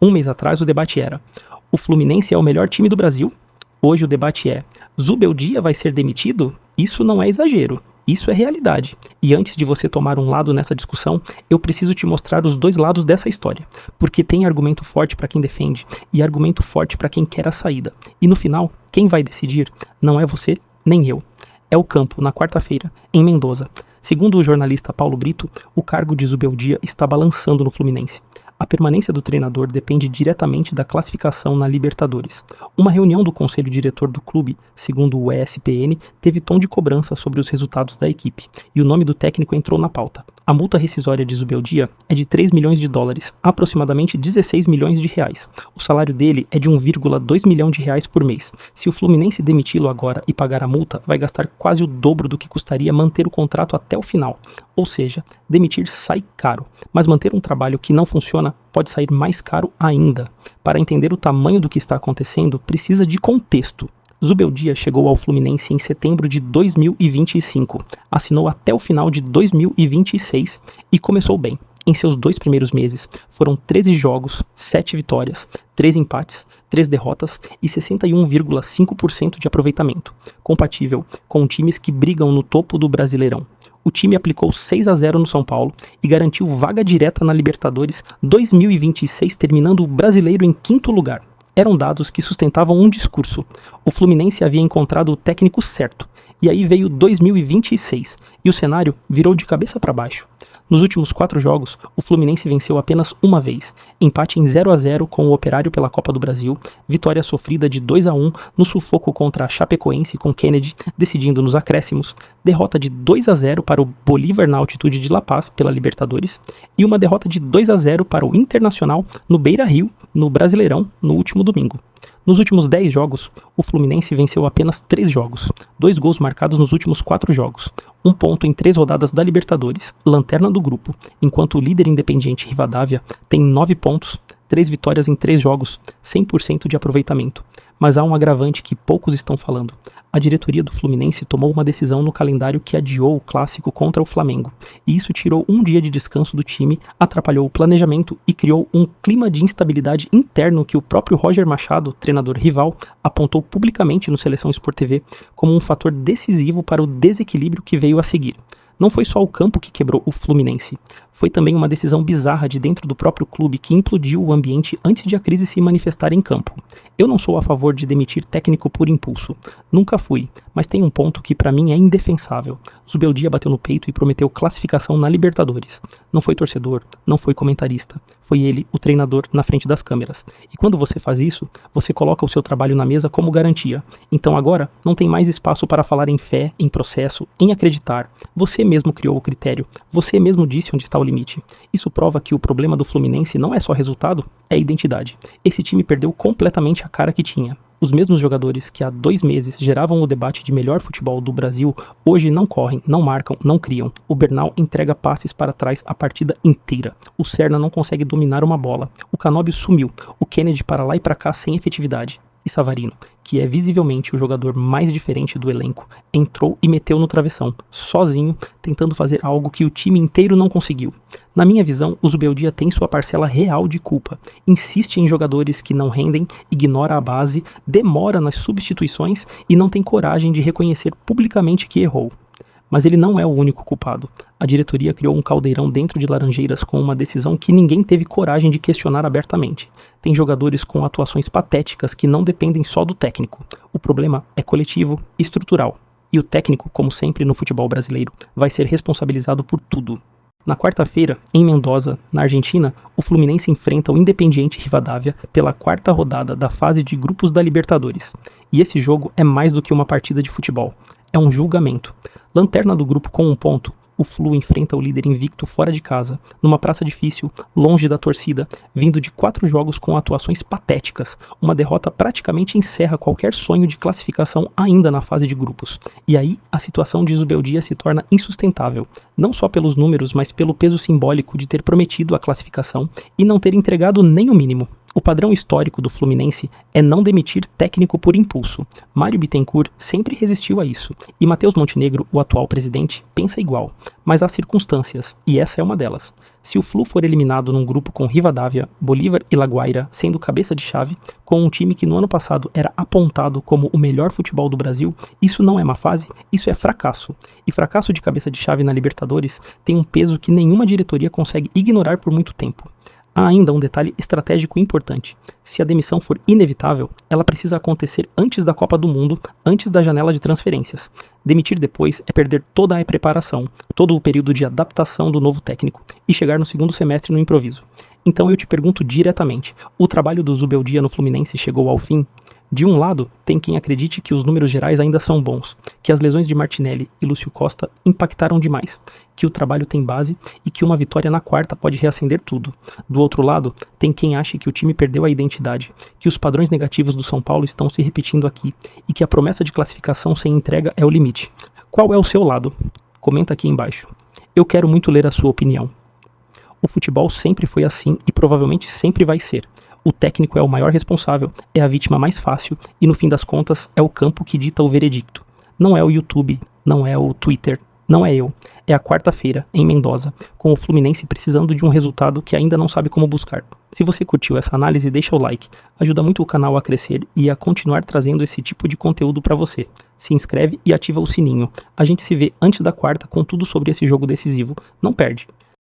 Um mês atrás o debate era: o Fluminense é o melhor time do Brasil? Hoje o debate é: Zubeldia vai ser demitido? Isso não é exagero. Isso é realidade. E antes de você tomar um lado nessa discussão, eu preciso te mostrar os dois lados dessa história. Porque tem argumento forte para quem defende e argumento forte para quem quer a saída. E no final, quem vai decidir não é você nem eu. É o campo, na quarta-feira, em Mendoza. Segundo o jornalista Paulo Brito, o cargo de Zubeldia está balançando no Fluminense. A permanência do treinador depende diretamente da classificação na Libertadores. Uma reunião do conselho diretor do clube, segundo o ESPN, teve tom de cobrança sobre os resultados da equipe, e o nome do técnico entrou na pauta. A multa rescisória de Zubeldia é de 3 milhões de dólares, aproximadamente 16 milhões de reais. O salário dele é de 1,2 milhão de reais por mês. Se o Fluminense demiti-lo agora e pagar a multa, vai gastar quase o dobro do que custaria manter o contrato até o final. Ou seja, demitir sai caro, mas manter um trabalho que não funciona pode sair mais caro ainda. Para entender o tamanho do que está acontecendo, precisa de contexto. Zubeldia chegou ao Fluminense em setembro de 2025, assinou até o final de 2026 e começou bem. Em seus 2 primeiros meses, foram 13 jogos, 7 vitórias, 3 empates, 3 derrotas e 61,5% de aproveitamento, compatível com times que brigam no topo do Brasileirão. O time aplicou 6-0 no São Paulo e garantiu vaga direta na Libertadores 2026, terminando o Brasileiro em 5º lugar. Eram dados que sustentavam um discurso. O Fluminense havia encontrado o técnico certo. E aí veio 2026 e o cenário virou de cabeça para baixo. Nos últimos 4 jogos, o Fluminense venceu apenas uma vez, empate em 0-0 com o Operário pela Copa do Brasil, vitória sofrida de 2-1 no sufoco contra a Chapecoense com Kennedy, decidindo nos acréscimos, derrota de 2-0 para o Bolívar na altitude de La Paz pela Libertadores e uma derrota de 2-0 para o Internacional no Beira-Rio, no Brasileirão, no último domingo. Nos últimos 10 jogos, o Fluminense venceu apenas 3 jogos, 2 gols marcados nos últimos 4 jogos, 1 ponto em 3 rodadas da Libertadores, lanterna do grupo, enquanto o líder Independiente Rivadavia tem 9 pontos, 3 vitórias em 3 jogos, 100% de aproveitamento. Mas há um agravante que poucos estão falando. A diretoria do Fluminense tomou uma decisão no calendário que adiou o clássico contra o Flamengo, e isso tirou um dia de descanso do time, atrapalhou o planejamento e criou um clima de instabilidade interno que o próprio Roger Machado, treinador rival, apontou publicamente no Seleção Sport TV como um fator decisivo para o desequilíbrio que veio a seguir. Não foi só o campo que quebrou o Fluminense, foi também uma decisão bizarra de dentro do próprio clube que implodiu o ambiente antes de a crise se manifestar em campo. Eu não sou a favor de demitir técnico por impulso, nunca fui, mas tem um ponto que para mim é indefensável. Zubeldia bateu no peito e prometeu classificação na Libertadores. Não foi torcedor, não foi comentarista, foi ele, o treinador, na frente das câmeras. E quando você faz isso, você coloca o seu trabalho na mesa como garantia. Então agora não tem mais espaço para falar em fé, em processo, em acreditar. Você mesmo criou o critério, você mesmo disse onde está o limite. Isso prova que o problema do Fluminense não é só resultado, é identidade. Esse time perdeu completamente a cara que tinha. Os mesmos jogadores que há 2 meses geravam o debate de melhor futebol do Brasil, hoje não correm, não marcam, não criam. O Bernal entrega passes para trás a partida inteira. O Serna não consegue dominar uma bola. O Canóbio sumiu. O Kennedy para lá e para cá sem efetividade. E Savarino, que é visivelmente o jogador mais diferente do elenco, entrou e meteu no travessão, sozinho, tentando fazer algo que o time inteiro não conseguiu. Na minha visão, o Zubeldia tem sua parcela real de culpa. Insiste em jogadores que não rendem, ignora a base, demora nas substituições e não tem coragem de reconhecer publicamente que errou. Mas ele não é o único culpado. A diretoria criou um caldeirão dentro de Laranjeiras com uma decisão que ninguém teve coragem de questionar abertamente. Tem jogadores com atuações patéticas que não dependem só do técnico. O problema é coletivo e estrutural. E o técnico, como sempre no futebol brasileiro, vai ser responsabilizado por tudo. Na quarta-feira, em Mendoza, na Argentina, o Fluminense enfrenta o Independiente Rivadavia pela 4ª rodada da fase de grupos da Libertadores. E esse jogo é mais do que uma partida de futebol. É um julgamento. Lanterna do grupo com 1 ponto, o Flu enfrenta o líder invicto fora de casa, numa praça difícil, longe da torcida, vindo de 4 jogos com atuações patéticas. Uma derrota praticamente encerra qualquer sonho de classificação ainda na fase de grupos. E aí, a situação de Zubeldia se torna insustentável, não só pelos números, mas pelo peso simbólico de ter prometido a classificação e não ter entregado nem o mínimo. O padrão histórico do Fluminense é não demitir técnico por impulso. Mário Bittencourt sempre resistiu a isso, e Matheus Montenegro, o atual presidente, pensa igual. Mas há circunstâncias, e essa é uma delas. Se o Flu for eliminado num grupo com Rivadavia, Bolívar e Laguaira sendo cabeça de chave, com um time que no ano passado era apontado como o melhor futebol do Brasil, isso não é má fase, isso é fracasso. E fracasso de cabeça de chave na Libertadores tem um peso que nenhuma diretoria consegue ignorar por muito tempo. Há ainda um detalhe estratégico importante. Se a demissão for inevitável, ela precisa acontecer antes da Copa do Mundo, antes da janela de transferências. Demitir depois é perder toda a preparação, todo o período de adaptação do novo técnico e chegar no segundo semestre no improviso. Então eu te pergunto diretamente, o trabalho do Zubeldia no Fluminense chegou ao fim? De um lado, tem quem acredite que os números gerais ainda são bons, que as lesões de Martinelli e Lúcio Costa impactaram demais, que o trabalho tem base e que uma vitória na quarta pode reacender tudo. Do outro lado, tem quem ache que o time perdeu a identidade, que os padrões negativos do São Paulo estão se repetindo aqui e que a promessa de classificação sem entrega é o limite. Qual é o seu lado? Comenta aqui embaixo. Eu quero muito ler a sua opinião. O futebol sempre foi assim e provavelmente sempre vai ser. O técnico é o maior responsável, é a vítima mais fácil e no fim das contas é o campo que dita o veredicto. Não é o YouTube, não é o Twitter, não é eu. É a quarta-feira, em Mendoza, com o Fluminense precisando de um resultado que ainda não sabe como buscar. Se você curtiu essa análise, deixa o like. Ajuda muito o canal a crescer e a continuar trazendo esse tipo de conteúdo para você. Se inscreve e ativa o sininho. A gente se vê antes da quarta com tudo sobre esse jogo decisivo. Não perde!